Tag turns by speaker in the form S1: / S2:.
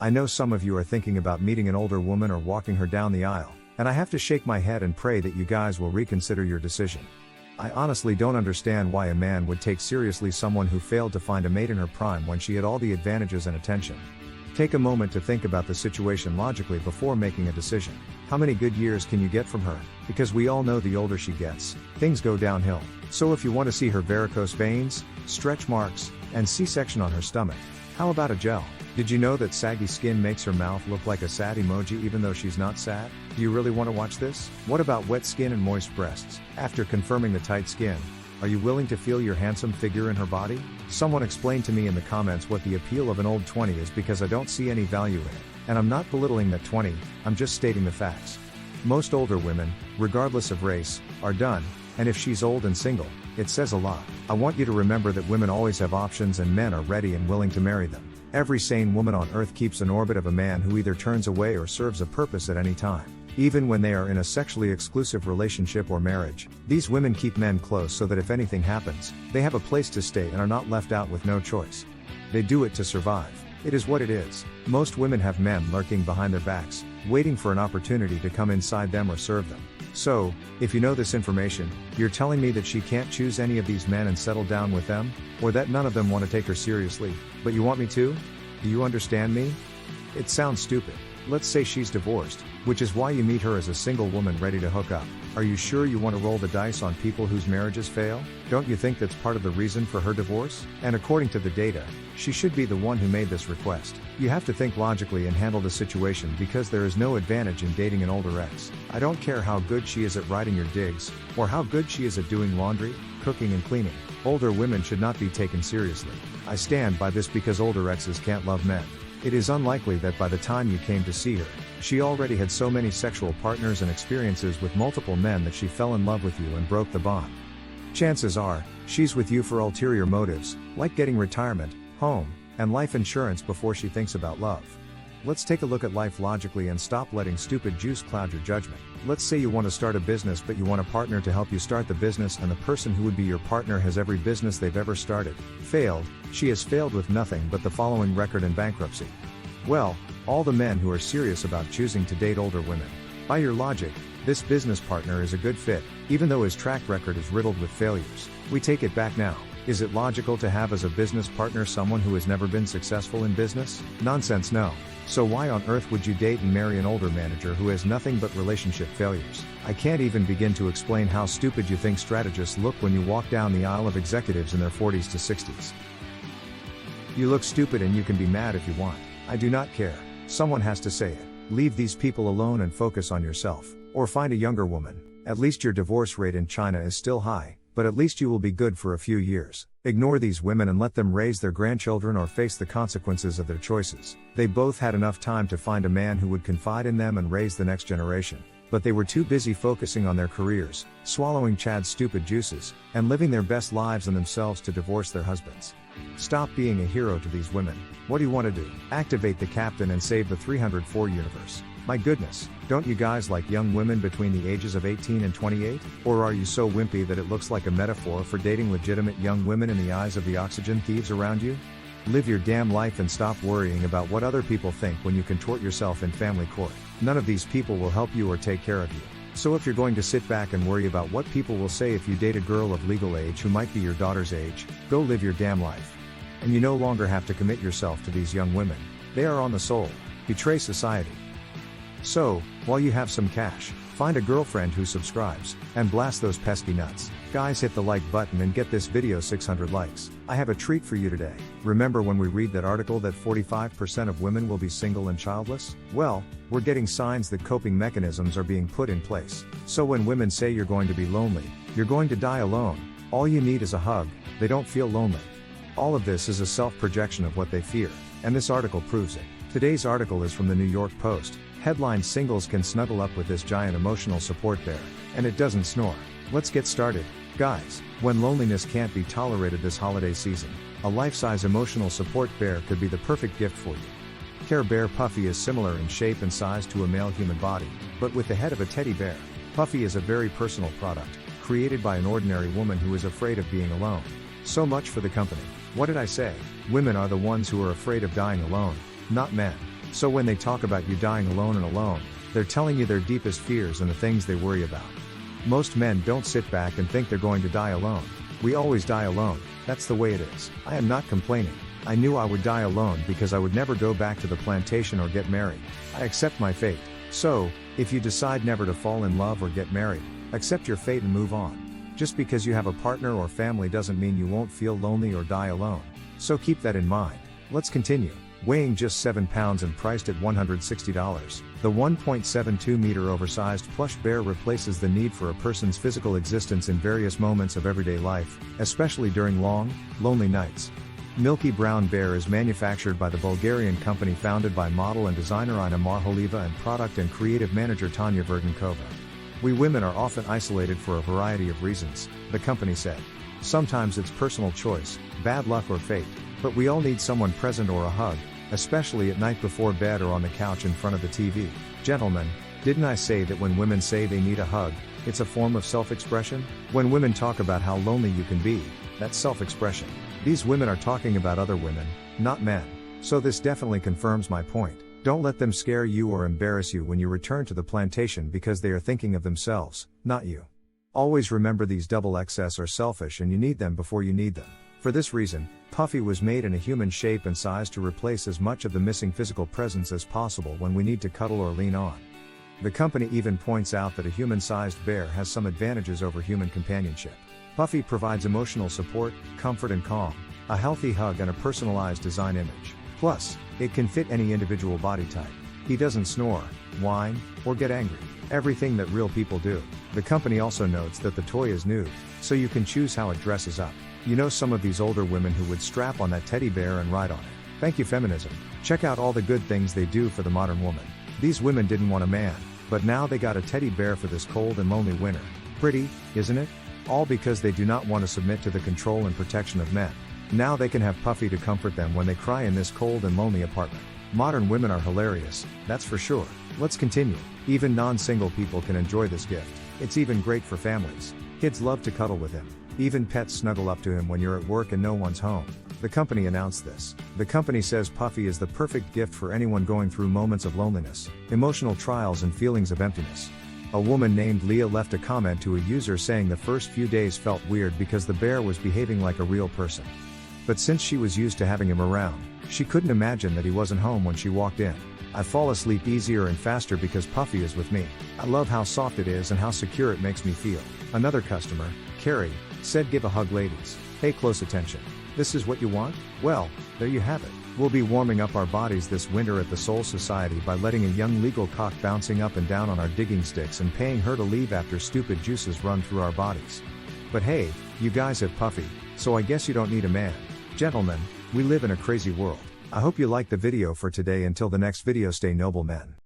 S1: I know some of you are thinking about meeting an older woman or walking her down the aisle, and I have to shake my head and pray that you guys will reconsider your decision. I honestly don't understand why a man would take seriously someone who failed to find a mate in her prime when she had all the advantages and attention. Take a moment to think about the situation logically before making a decision. How many good years can you get from her? Because we all know the older she gets, things go downhill. So if you want to see her varicose veins, stretch marks, and C-section on her stomach, how about a gel? Did you know that saggy skin makes her mouth look like a sad emoji even though she's not sad? Do you really want to watch this? What about wet skin and moist breasts? After confirming the tight skin, are you willing to feel your handsome figure in her body? Someone explained to me in the comments what the appeal of an old 20 is because I don't see any value in it. And I'm not belittling that 20, I'm just stating the facts. Most older women, regardless of race, are done, and if she's old and single, it says a lot. I want you to remember that women always have options and men are ready and willing to marry them. Every sane woman on earth keeps an orbit of a man who either turns away or serves a purpose at any time. Even when they are in a sexually exclusive relationship or marriage, these women keep men close so that if anything happens, they have a place to stay and are not left out with no choice. They do it to survive. It is what it is. Most women have men lurking behind their backs, waiting for an opportunity to come inside them or serve them. So, if you know this information, you're telling me that she can't choose any of these men and settle down with them? Or that none of them want to take her seriously, but you want me to? Do you understand me? It sounds stupid. Let's say she's divorced, which is why you meet her as a single woman ready to hook up. Are you sure you want to roll the dice on people whose marriages fail? Don't you think that's part of the reason for her divorce? And according to the data, she should be the one who made this request. You have to think logically and handle the situation because there is no advantage in dating an older ex. I don't care how good she is at riding your digs, or how good she is at doing laundry, cooking and cleaning. Older women should not be taken seriously. I stand by this because older exes can't love men. It is unlikely that by the time you came to see her, she already had so many sexual partners and experiences with multiple men that she fell in love with you and broke the bond. Chances are, she's with you for ulterior motives, like getting retirement, home, and life insurance before she thinks about love. Let's take a look at life logically and stop letting stupid juice cloud your judgment. Let's say you want to start a business but you want a partner to help you start the business and the person who would be your partner has every business they've ever started, failed, she has failed with nothing but the following record in bankruptcy. Well, all the men who are serious about choosing to date older women. By your logic, this business partner is a good fit, even though his track record is riddled with failures. We take it back now. Is it logical to have as a business partner someone who has never been successful in business? Nonsense, no. So why on earth would you date and marry an older manager who has nothing but relationship failures? I can't even begin to explain how stupid you think strategists look when you walk down the aisle of executives in their 40s to 60s. You look stupid and you can be mad if you want. I do not care. Someone has to say it. Leave these people alone and focus on yourself. Or find a younger woman. At least your divorce rate in China is still high, but at least you will be good for a few years. Ignore these women and let them raise their grandchildren or face the consequences of their choices. They both had enough time to find a man who would confide in them and raise the next generation. But they were too busy focusing on their careers, swallowing Chad's stupid juices, and living their best lives and themselves to divorce their husbands. Stop being a hero to these women. What do you want to do? Activate the captain and save the 304 universe. My goodness, don't you guys like young women between the ages of 18 and 28? Or are you so wimpy that it looks like a metaphor for dating legitimate young women in the eyes of the oxygen thieves around you? Live your damn life and stop worrying about what other people think when you contort yourself in family court. None of these people will help you or take care of you. So if you're going to sit back and worry about what people will say if you date a girl of legal age who might be your daughter's age, go live your damn life. And you no longer have to commit yourself to these young women. They are on the soul. Betray society. So, while you have some cash, find a girlfriend who subscribes, and blast those pesky nuts. Guys, hit the like button and get this video 600 likes. I have a treat for you today. Remember when we read that article that 45% of women will be single and childless? Well, we're getting signs that coping mechanisms are being put in place. So when women say you're going to be lonely, you're going to die alone, all you need is a hug, they don't feel lonely. All of this is a self-projection of what they fear, and this article proves it. Today's article is from the New York Post. Headline: Singles can snuggle up with this giant emotional support bear, and it doesn't snore. Let's get started. Guys, when loneliness can't be tolerated this holiday season, a life-size emotional support bear could be the perfect gift for you. Care Bear Puffy is similar in shape and size to a male human body, but with the head of a teddy bear. Puffy is a very personal product, created by an ordinary woman who is afraid of being alone. So much for the company. What did I say? Women are the ones who are afraid of dying alone, not men. So when they talk about you dying alone and alone, they're telling you their deepest fears and the things they worry about. Most men don't sit back and think they're going to die alone. We always die alone, that's the way it is. I am not complaining. I knew I would die alone because I would never go back to the plantation or get married. I accept my fate. So, if you decide never to fall in love or get married, accept your fate and move on. Just because you have a partner or family doesn't mean you won't feel lonely or die alone. So keep that in mind. Let's continue. Weighing just 7 pounds and priced at $160, the 1.72 meter oversized plush bear replaces the need for a person's physical existence in various moments of everyday life, especially during long, lonely nights. Milky Brown Bear is manufactured by the Bulgarian company founded by model and designer Ina Marholieva and product and creative manager Tanya Verdenkova. We women are often isolated for a variety of reasons, the company said. Sometimes it's personal choice, bad luck or fate, but we all need someone present or a hug, especially at night before bed or on the couch in front of the TV. Gentlemen, didn't I say that when women say they need a hug, it's a form of self-expression? When women talk about how lonely you can be, that's self-expression. These women are talking about other women, not men. So this definitely confirms my point. Don't let them scare you or embarrass you when you return to the plantation because they are thinking of themselves, not you. Always remember these double XS are selfish and you need them before you need them. For this reason, Puffy was made in a human shape and size to replace as much of the missing physical presence as possible when we need to cuddle or lean on. The company even points out that a human-sized bear has some advantages over human companionship. Puffy provides emotional support, comfort and calm, a healthy hug and a personalized design image. Plus, it can fit any individual body type. He doesn't snore, whine, or get angry. Everything that real people do. The company also notes that the toy is nude, so you can choose how it dresses up. You know some of these older women who would strap on that teddy bear and ride on it. Thank you feminism. Check out all the good things they do for the modern woman. These women didn't want a man, but now they got a teddy bear for this cold and lonely winter. Pretty, isn't it? All because they do not want to submit to the control and protection of men. Now they can have Puffy to comfort them when they cry in this cold and lonely apartment. Modern women are hilarious, that's for sure. Let's continue. Even non-single people can enjoy this gift. It's even great for families. Kids love to cuddle with him. Even pets snuggle up to him when you're at work and no one's home. The company announced this. The company says Puffy is the perfect gift for anyone going through moments of loneliness, emotional trials and feelings of emptiness. A woman named Leah left a comment to a user saying the first few days felt weird because the bear was behaving like a real person. But since she was used to having him around, she couldn't imagine that he wasn't home when she walked in. I fall asleep easier and faster because Puffy is with me. I love how soft it is and how secure it makes me feel. Another customer, Carrie, said give a hug ladies. Pay close attention. This is what you want? Well, there you have it. We'll be warming up our bodies this winter at the Soul Society by letting a young legal cock bouncing up and down on our digging sticks and paying her to leave after stupid juices run through our bodies. But hey, you guys have Puffy, so I guess you don't need a man. Gentlemen, we live in a crazy world. I hope you liked the video for today. Until the next video, stay noble men.